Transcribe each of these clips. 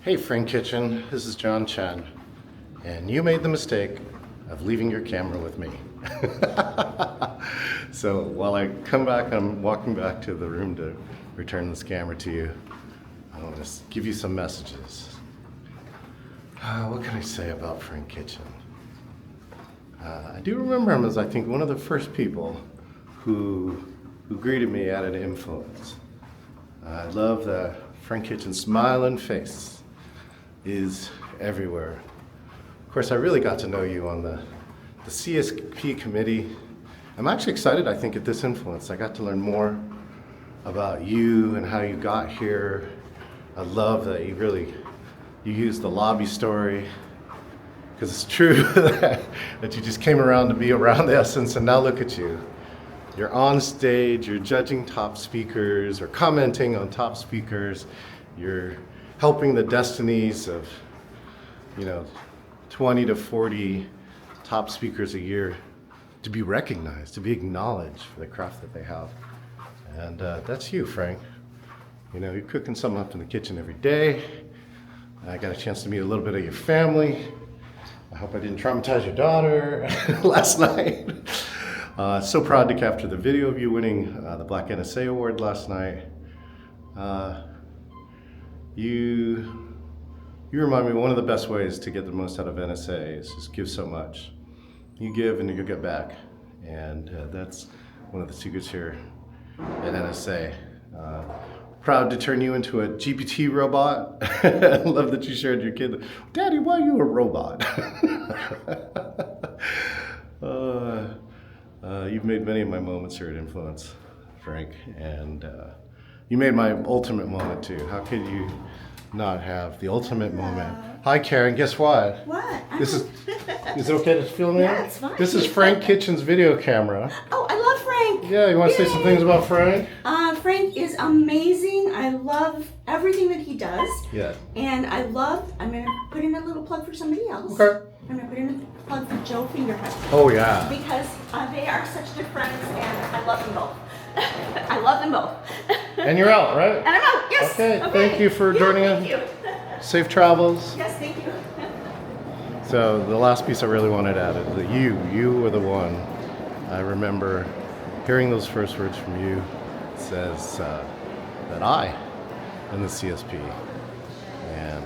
Hey Frank Kitchen, this is John Chen, and you made the mistake of leaving your camera with me. So while I come back, I'm walking back to the room to return this camera to you. I want to give you some messages. What can I say about Frank Kitchen? I do remember him as, I think, one of the first people who greeted me at an influence. I love the Frank Kitchen's smiling face is everywhere. Of course, I really got to know you on the CSP committee. I'm actually excited, I think, at this influence. I got to learn more about you and how you got here. I love that you used the lobby story, because it's true that you just came around to be around the essence, and now look at you. You're on stage, you're judging top speakers or commenting on top speakers. You're helping the destinies of, 20 to 40 top speakers a year to be recognized, to be acknowledged for the craft that they have. And that's you, Frank. You're cooking something up in the kitchen every day. I got a chance to meet a little bit of your family. I hope I didn't traumatize your daughter last night. So proud to capture the video of you winning the Black NSA Award last night. You remind me one of the best ways to get the most out of NSA is just give so much. You give and you'll get back. And that's one of the secrets here at NSA. Proud to turn you into a GPT robot. I love that you shared your kid. Daddy, why are you a robot? You've made many of my moments here at Influence, Frank, and you made my ultimate moment too. How could you not have the ultimate moment? Hi, Karen. Guess what? What? Is it okay to film Yeah, it? it's fine. This is Frank Kitchen's video camera. Oh, I love Frank. Yeah, you want to say some things about Frank? Frank is amazing. I love everything that he does. Yeah. And I'm going to put in a little plug for somebody else. Okay. I'm going to put in a plug for Joe Fingerhut. Oh, yeah. Because they are such good friends and I love them both. I love them both. And you're out, right? And I'm out, yes. Okay, thank you for joining us. Thank you. Safe travels. Yes, thank you. So the last piece I really wanted added, that you were the one. I remember hearing those first words from you. It says that I am the CSP. And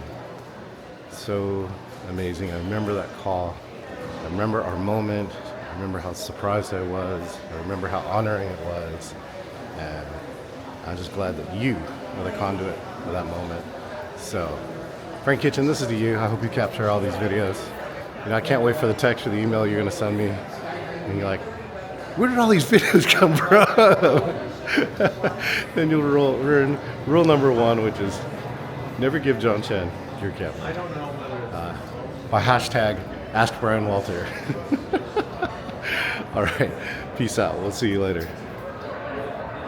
so amazing. I remember that call. I remember our moment. I remember how surprised I was. I remember how honoring it was. And I'm just glad that you were the conduit for that moment. So, Frank Kitchen, this is to you. I hope you capture all these videos. I can't wait for the text or the email you're going to send me. And you're like, where did all these videos come from? Then you'll learn rule number one, which is never give John Chen your camera. I don't know whether by hashtag Ask Brian Walter. All right, peace out. We'll see you later.